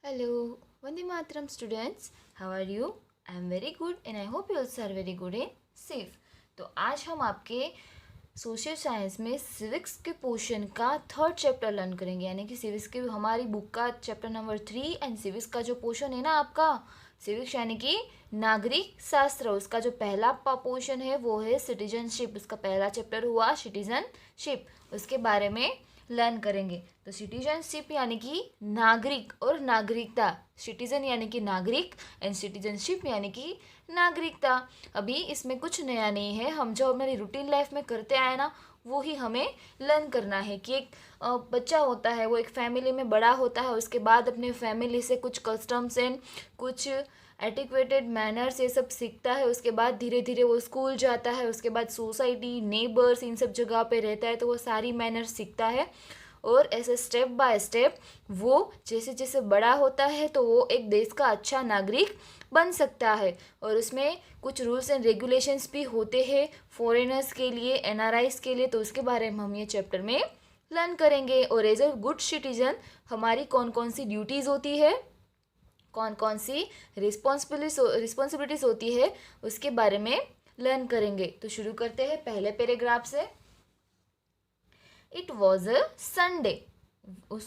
Hello, Vande Mataram students. How are you? I am very good and I hope you also are very good and safe. तो आज हम आपके social science में civics के portion का third chapter learn करेंगे, यानी कि सिविक्स के हमारी बुक का चैप्टर नंबर 3 एंड सिविक्स का जो पोर्शन है ना आपका सिविक्स यानी कि नागरिक शास्त्र, उसका जो पहला पोर्शन है वो है सिटीजनशिप। उसका पहला चैप्टर हुआ सिटीजनशिप, उसके बारे में लर्न करेंगे। तो सिटीजनशिप यानी कि नागरिक और नागरिकता, सिटीजन यानी कि नागरिक एंड सिटीजनशिप यानी कि नागरिकता। अभी इसमें कुछ नया नहीं है, हम जो हमारी रूटीन लाइफ में करते आए ना वो ही हमें लर्न करना है कि एक बच्चा होता है वो एक फैमिली में बड़ा होता है, उसके बाद अपने फैमिली से कुछ कस्टम्स एंड कुछ एटिक्वेटेड मैनर्स ये सब सीखता है। उसके बाद धीरे धीरे वो स्कूल जाता है, उसके बाद सोसाइटी नेबर्स इन सब जगह पे रहता है तो वो सारी मैनर्स सीखता है। और ऐसे स्टेप बाय स्टेप वो जैसे जैसे बड़ा होता है तो वो एक देश का अच्छा नागरिक बन सकता है। और उसमें कुछ रूल्स एंड रेगुलेशंस भी होते हैं फॉरेनर्स के लिए, एनआरआईज के लिए, तो उसके बारे में हम ये चैप्टर में लर्न करेंगे। और एज अ गुड सिटीजन हमारी कौन कौन सी ड्यूटीज़ होती है, कौन कौन सी रिस्पॉन्सिबिलिटीज़ होती है, उसके बारे में लर्न करेंगे। तो शुरू करते हैं पहले पैराग्राफ से। इट वॉज अ संडे,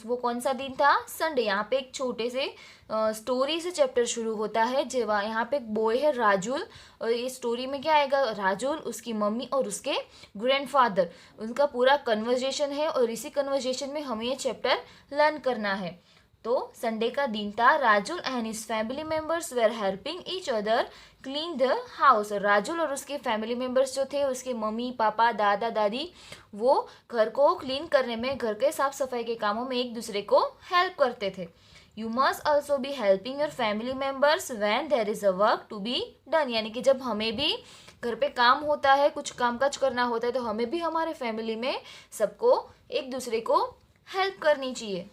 वो कौन सा दिन था? संडे। यहाँ पे एक छोटे से स्टोरी से चैप्टर शुरू होता है। यहाँ पे एक बॉय है राजुल, और ये स्टोरी में क्या आएगा, राजुल, उसकी मम्मी और उसके ग्रैंडफादर, उनका पूरा कन्वर्जेशन है और इसी कन्वर्जेशन में हमें ये चैप्टर लर्न करना है। तो संडे का दिन था। Rajul and his family members were helping each other clean the house. Rajul और उसके फैमिली मेम्बर्स जो थे, उसके मम्मी पापा दादा दादी, वो घर को क्लीन करने में, घर के साफ सफाई के कामों में एक दूसरे को हेल्प करते थे। You must also be helping your family members when there is a work to be done, यानी कि जब हमें भी घर पे काम होता है, कुछ कामकाज करना होता है, तो हमें भी हमारे फैमिली में सबको एक दूसरे को हेल्प करनी चाहिए।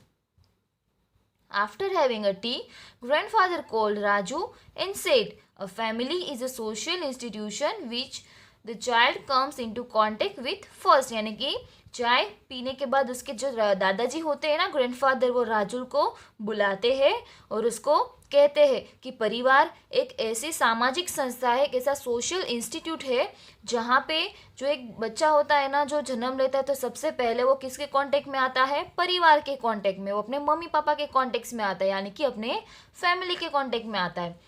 After having a tea, grandfather called Raju and said, "A family is a social institution which the child comes into contact with first." यानी कि चाय पीने के बाद उसके जो दादाजी होते हैं ना, ग्रैंडफादर, वो राजुल को बुलाते हैं और उसको कहते हैं कि परिवार एक ऐसी सामाजिक संस्था है, एक ऐसा सोशल इंस्टीट्यूट है जहाँ पे जो एक बच्चा होता है ना, जो जन्म लेता है, तो सबसे पहले वो किसके कांटेक्ट में आता है? परिवार के कांटेक्ट में, वो अपने मम्मी पापा के कांटेक्ट में आता है, यानी कि अपने फैमिली के कांटेक्ट में आता है।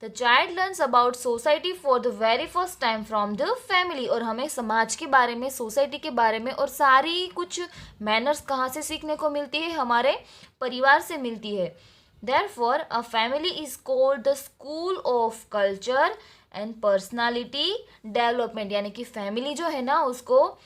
The child learns about society for the very first time from the family, और हमें समाज के बारे में, सोसाइटी के बारे में और सारी कुछ मैनर्स कहाँ से सीखने को मिलती है? हमारे परिवार से मिलती है। Therefore, a family is called the school of culture and personality development, यानी कि फैमिली जो है ना उसको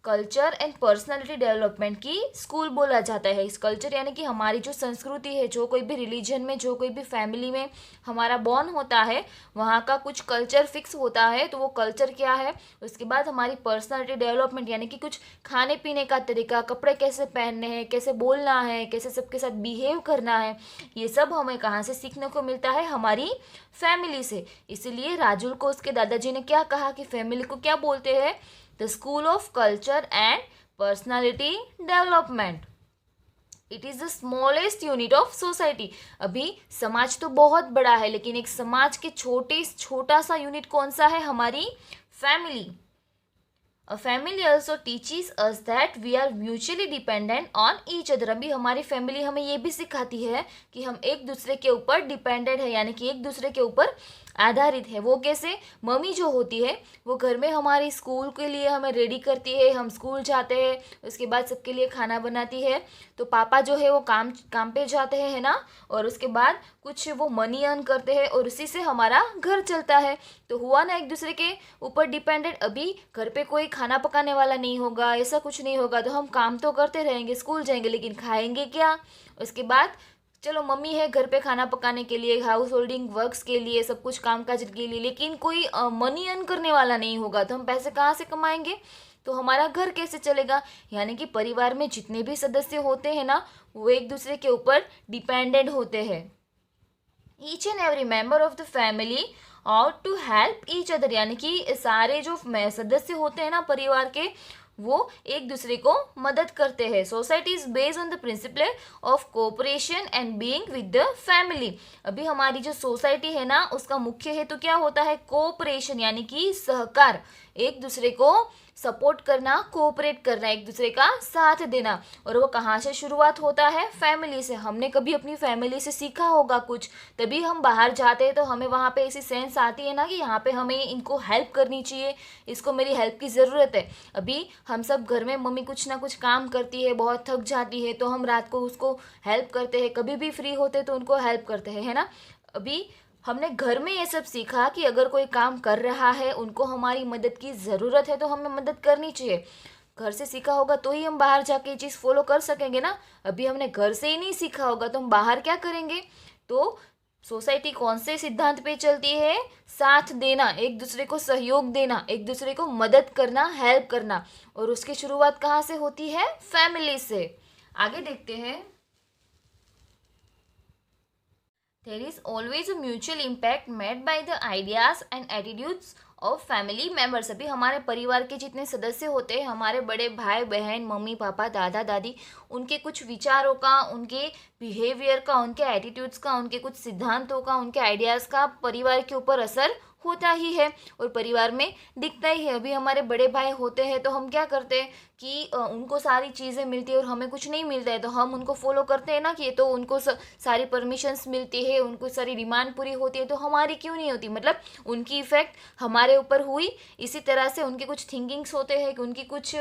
कल्चर एंड पर्सनालिटी डेवलपमेंट की स्कूल बोला जाता है। इस कल्चर यानी कि हमारी जो संस्कृति है, जो कोई भी रिलीजन में, जो कोई भी फैमिली में हमारा बॉर्न होता है, वहाँ का कुछ कल्चर फिक्स होता है, तो वो कल्चर क्या है। उसके बाद हमारी पर्सनालिटी डेवलपमेंट यानी कि कुछ खाने पीने का तरीका, कपड़े कैसे पहनने हैं, कैसे बोलना है, कैसे सबके साथ बिहेव करना है, ये सब हमें कहाँ से सीखने को मिलता है? हमारी फैमिली से। इसीलिए राजुल को उसके दादाजी ने क्या कहा कि फैमिली को क्या बोलते हैं? The school of culture and personality development. It is the smallest unit of society. अभी समाज तो बहुत बड़ा है, लेकिन एक समाज के छोटा सा यूनिट कौन सा है? हमारी family. A family also teaches us that we are mutually dependent on each other. अभी हमारी फैमिली हमें ये भी सिखाती है कि हम एक दूसरे के ऊपर डिपेंडेंट है, यानी कि एक दूसरे के ऊपर आधारित है। वो कैसे? मम्मी जो होती है वो घर में हमारी स्कूल के लिए हमें रेडी करती है, हम स्कूल जाते हैं, उसके बाद सबके लिए खाना बनाती है। तो पापा जो है वो काम पे जाते हैं, है ना, और उसके बाद कुछ वो मनी अर्न करते हैं और उसी से हमारा घर चलता है। तो हुआ ना एक दूसरे के ऊपर डिपेंडेंट। अभी घर पे कोई खाना पकाने वाला नहीं होगा, ऐसा कुछ नहीं होगा, तो हम काम तो करते रहेंगे, स्कूल जाएंगे, लेकिन खाएंगे क्या? उसके बाद चलो मम्मी है घर पे खाना पकाने के लिए, हाउस होल्डिंग वर्क्स के लिए, सब कुछ काम काज के लिए, लेकिन कोई मनी अर्न करने वाला नहीं होगा, तो हम पैसे कहाँ से कमाएंगे? तो हमारा घर कैसे चलेगा? यानी कि परिवार में जितने भी सदस्य होते हैं ना, वो एक दूसरे के ऊपर डिपेंडेंट होते हैं। Each and every member of the family और टू हेल्प ईच अदर, यानी कि सारे जो सदस्य होते हैं ना परिवार के, वो एक दूसरे को मदद करते हैं। Society is based on the principle of cooperation and being with the family. अभी हमारी जो सोसाइटी है ना, उसका मुख्य हेतु क्या होता है? कोऑपरेशन, यानी कि सहकार, एक दूसरे को सपोर्ट करना, कोऑपरेट करना, एक दूसरे का साथ देना। और वो कहाँ से शुरुआत होता है? फैमिली से। हमने कभी अपनी फैमिली से सीखा होगा कुछ, तभी हम बाहर जाते हैं तो हमें वहाँ पे ऐसी सेंस आती है ना कि यहाँ पे हमें इनको हेल्प करनी चाहिए, इसको मेरी हेल्प की ज़रूरत है। अभी हम सब घर में मम्मी कुछ ना कुछ काम करती है, बहुत थक जाती है, तो हम रात को उसको हेल्प करते हैं, कभी भी फ्री होते तो उनको हेल्प करते हैं, है ना। अभी हमने घर में ये सब सीखा कि अगर कोई काम कर रहा है, उनको हमारी मदद की ज़रूरत है, तो हमें मदद करनी चाहिए। घर से सीखा होगा तो ही हम बाहर जाके ये चीज़ फॉलो कर सकेंगे ना। अभी हमने घर से ही नहीं सीखा होगा तो हम बाहर क्या करेंगे? तो सोसाइटी कौन से सिद्धांत पे चलती है? साथ देना, एक दूसरे को सहयोग देना, एक दूसरे को मदद करना, हेल्प करना। और उसकी शुरुआत कहाँ से होती है? फैमिली से। आगे देखते हैं। There is always a mutual impact made by the ideas and attitudes of family members. अभी हमारे परिवार के जितने सदस्य होते हैं, हमारे बड़े भाई बहन, मम्मी पापा, दादा दादी, उनके कुछ विचारों का, उनके बिहेवियर का, उनके एटीट्यूड्स का, उनके कुछ सिद्धांतों का, उनके आइडियाज़ का परिवार के ऊपर असर होता ही है और परिवार में दिखता ही है। अभी हमारे बड़े भाई होते हैं तो हम क्या करते हैं कि उनको सारी चीज़ें मिलती है और हमें कुछ नहीं मिलता है, तो हम उनको फॉलो करते हैं ना कि तो उनको सारी परमिशंस मिलती है, उनको सारी डिमांड पूरी होती है, तो हमारी क्यों नहीं होती? मतलब उनकी इफेक्ट हमारे ऊपर हुई। इसी तरह से उनके कुछ थिंकिंग्स होते हैं कि उनकी कुछ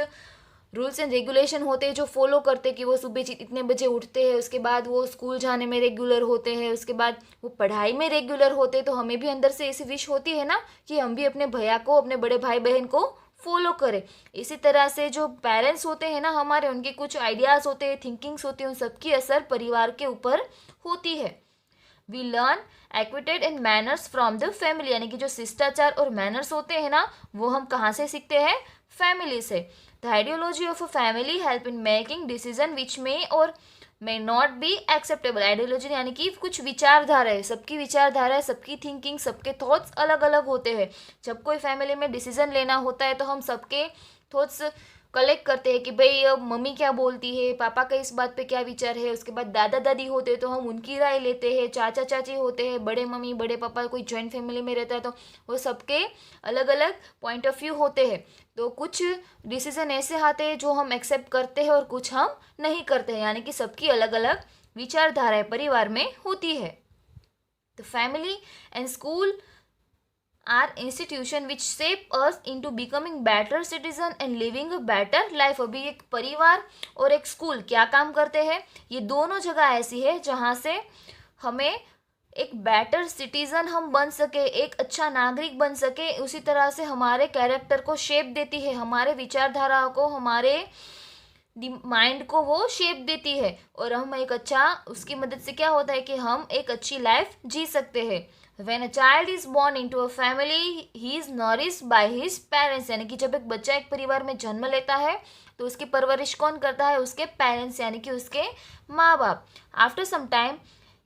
रूल्स एंड रेगुलेशन होते हैं जो फॉलो करते हैं कि वो सुबह इतने बजे उठते हैं, उसके बाद वो स्कूल जाने में रेगुलर होते हैं, उसके बाद वो पढ़ाई में रेगुलर होते हैं। तो हमें भी अंदर से ऐसी विश होती है ना कि हम भी अपने भैया को, अपने बड़े भाई बहन को फॉलो करें। इसी तरह से जो पेरेंट्स होते हैं ना हमारे, उनके कुछ आइडियाज़ होते हैं, थिंकिंग्स होती हैं, उन सबकी असर परिवार के ऊपर होती है। We learn etiquette and manners from the family, यानी कि जो शिष्टाचार और मैनर्स होते हैं ना, वो हम कहाँ से सीखते हैं? फैमिली से। The ideology of a family help in making decision which may और may not be acceptable. Ideology यानी कि कुछ विचारधारा है, सबकी विचारधारा है, सबकी थिंकिंग, सबके थॉट्स अलग अलग होते हैं। जब कोई फैमिली में डिसीजन लेना होता है तो हम सबके थॉट्स कलेक्ट करते हैं कि भाई अब मम्मी क्या बोलती है, पापा का इस बात पे क्या विचार है। उसके बाद दादा दादी होते हैं तो हम उनकी राय लेते हैं, चाचा चाची होते हैं, बड़े मम्मी बड़े पापा, कोई जॉइंट फैमिली में रहता है तो वो सबके अलग अलग पॉइंट ऑफ व्यू होते हैं। तो कुछ डिसीजन ऐसे आते हैं जो हम एक्सेप्ट करते हैं और कुछ हम नहीं करते हैं, यानी कि सबकी अलग अलग विचारधाराएं परिवार में होती है। तो family and school are institution which shape us into becoming better citizen and living a better life. अभी एक परिवार और एक स्कूल क्या काम करते हैं? ये दोनों जगह ऐसी है जहाँ से हमें एक बेटर सिटीजन हम बन सके, एक अच्छा नागरिक बन सके। उसी तरह से हमारे कैरेक्टर को शेप देती है, हमारे विचारधारा को, हमारे माइंड को वो शेप देती है। और हम एक अच्छा, उसकी मदद से क्या होता है कि हम एक अच्छी लाइफ जी सकते हैं। When a child is born into a family, he is nourished by his parents, यानी कि जब एक बच्चा एक परिवार में जन्म लेता है तो उसकी परवरिश कौन करता है? उसके पेरेंट्स, यानी कि उसके माँ बाप। After some time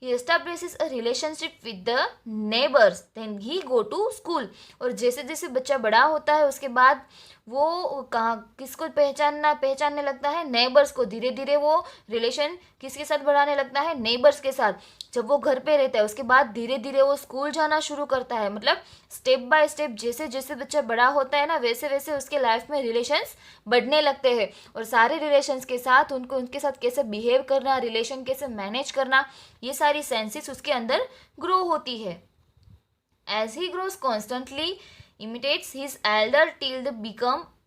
he establishes a relationship with the neighbors, then he go to school। और जैसे जैसे बच्चा बड़ा होता है उसके बाद वो कहाँ किसको पहचानने लगता है? नेबर्स को। धीरे धीरे वो रिलेशन किसके साथ बढ़ाने लगता है? नेबर्स के साथ। जब वो घर पे रहता है उसके बाद धीरे धीरे वो स्कूल जाना शुरू करता है। मतलब स्टेप बाय स्टेप जैसे जैसे बच्चा बड़ा होता है ना, वैसे वैसे उसके लाइफ में रिलेशंस बढ़ने लगते हैं। और सारे रिलेशंस के साथ उनके साथ कैसे बिहेव करना, रिलेशन कैसे मैनेज करना, ये सारी सेंसेस उसके अंदर ग्रो होती है। As he grows constantly imitates his elder till the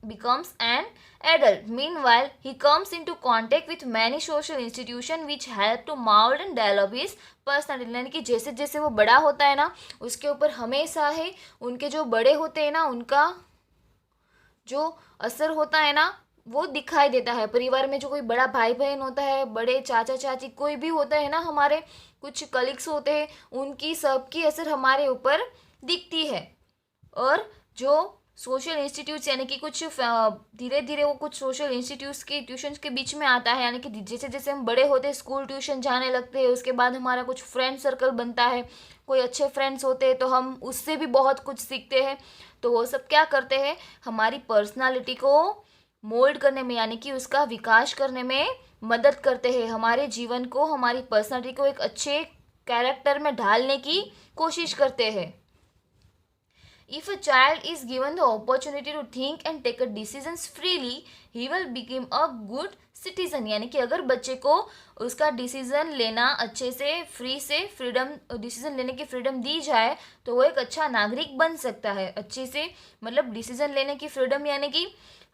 becomes an adult. Meanwhile, he comes into contact with many social institutions which help to mold and develop his personality। यानी कि जैसे जैसे वो बड़ा होता है ना, उसके ऊपर हमेशा है उनके जो बड़े होते हैं ना, उनका जो असर होता है ना वो दिखाई देता है। परिवार में जो कोई बड़ा भाई बहन होता है, बड़े चाचा चाची कोई भी होता है ना, हमारे कुछ कलीग्स होते हैं, उनकी सबकी असर हमारे ऊपर दिखती है। और जो सोशल इंस्टीट्यूट्स, यानी कि कुछ धीरे धीरे वो कुछ सोशल इंस्टीट्यूट्स के ट्यूशन्स के बीच में आता है, यानी कि जैसे जैसे हम बड़े होते हैं स्कूल ट्यूशन जाने लगते हैं, उसके बाद हमारा कुछ फ्रेंड सर्कल बनता है। कोई अच्छे फ्रेंड्स होते हैं तो हम उससे भी बहुत कुछ सीखते हैं। तो वो सब क्या करते हैं? हमारी पर्सनालिटी को मोल्ड करने में यानी कि उसका विकास करने में मदद करते हैं, हमारे जीवन को, हमारी पर्सनालिटी को एक अच्छे कैरेक्टर में ढालने की कोशिश करते हैं। If a child is given the opportunity to think and take a decisions freely, he will become a good citizen। यानी कि अगर बच्चे को उसका डिसीजन लेना अच्छे से फ्री से फ्रीडम डिसीजन लेने की फ्रीडम दी जाए तो वो एक अच्छा नागरिक बन सकता है। अच्छे से मतलब डिसीजन लेने की फ्रीडम यानी कि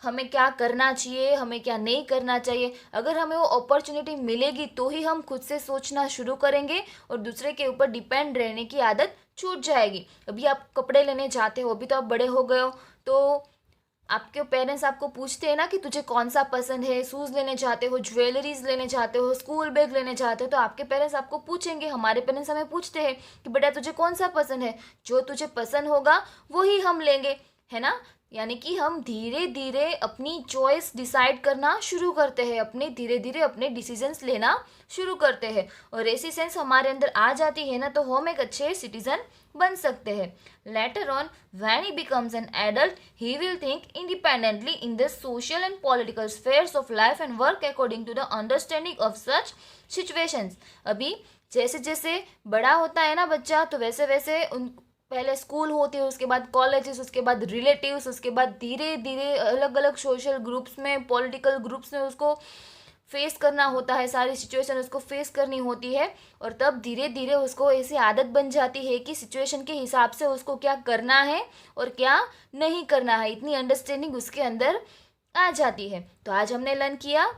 हमें क्या करना चाहिए, हमें क्या नहीं करना चाहिए। अगर हमें वो अपॉर्चुनिटी मिलेगी तो ही हम खुद से सोचना शुरू करेंगे और दूसरे के ऊपर डिपेंड रहने की आदत छूट जाएगी। अभी आप कपड़े लेने जाते हो, अभी तो आप बड़े हो गए हो, तो आपके पेरेंट्स आपको पूछते हैं ना कि तुझे कौन सा पसंद है। शूज़ लेने जाते हो, ज्वेलरीज लेने जाते हो, स्कूल बैग लेने जाते हो, तो आपके पेरेंट्स आपको पूछेंगे, हमारे पेरेंट्स हमें पूछते हैं कि बेटा तुझे कौन सा पसंद है, जो तुझे पसंद होगा वही हम लेंगे, है ना। यानी कि हम धीरे धीरे अपनी चॉइस डिसाइड करना शुरू करते हैं, अपने धीरे धीरे अपने डिसीजंस लेना शुरू करते हैं, और ऐसी सेंस हमारे अंदर आ जाती है ना तो हम एक अच्छे सिटीजन बन सकते हैं। Later on when he becomes an adult he will think independently in the social and political spheres of life and work according to the understanding of such situations. अभी जैसे जैसे बड़ा होता है ना बच्चा, तो वैसे वैसे उन पहले स्कूल होती है, उसके बाद कॉलेजेस, उसके बाद रिलेटिव्स, उसके बाद धीरे धीरे अलग अलग सोशल ग्रुप्स में, पॉलिटिकल ग्रुप्स में उसको फेस करना होता है, सारी सिचुएशन उसको फेस करनी होती है, और तब धीरे धीरे उसको ऐसी आदत बन जाती है कि सिचुएशन के हिसाब से उसको क्या करना है और क्या नहीं करना है, इतनी अंडरस्टैंडिंग उसके अंदर आ जाती है। तो आज हमने लर्न किया,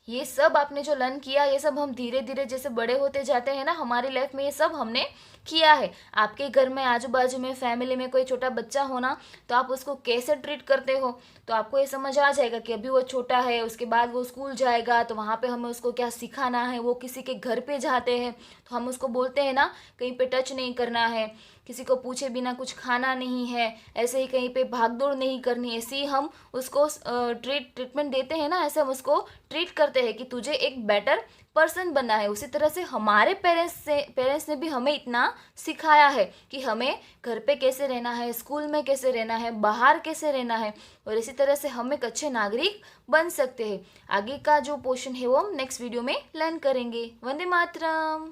ये सब आपने जो लर्न किया ये सब हम धीरे धीरे जैसे बड़े होते जाते हैं ना हमारी लाइफ में, ये सब हमने किया है। आपके घर में आजू बाजू में फैमिली में कोई छोटा बच्चा हो ना, तो आप उसको कैसे ट्रीट करते हो, तो आपको ये समझ आ जाएगा कि अभी वो छोटा है, उसके बाद वो स्कूल जाएगा तो वहाँ पे हमें उसको क्या सिखाना है। वो किसी के घर पे जाते हैं तो हम उसको बोलते हैं ना कहीं पे टच नहीं करना है, किसी को पूछे बिना कुछ खाना नहीं है, ऐसे ही कहीं पे भागदौड़ नहीं करनी, ऐसे ही हम उसको ट्रीटमेंट देते हैं ना, ऐसे हम उसको ट्रीट करते हैं कि तुझे एक बेटर पर्सन बनना है। उसी तरह से हमारे पेरेंट्स ने भी हमें इतना सिखाया है कि हमें घर पे कैसे रहना है, स्कूल में कैसे रहना है, बाहर कैसे रहना है, और इसी तरह से हम एक अच्छे नागरिक बन सकते हैं। आगे का जो पोर्शन है वो हम नेक्स्ट वीडियो में लर्न करेंगे। वंदे मातरम।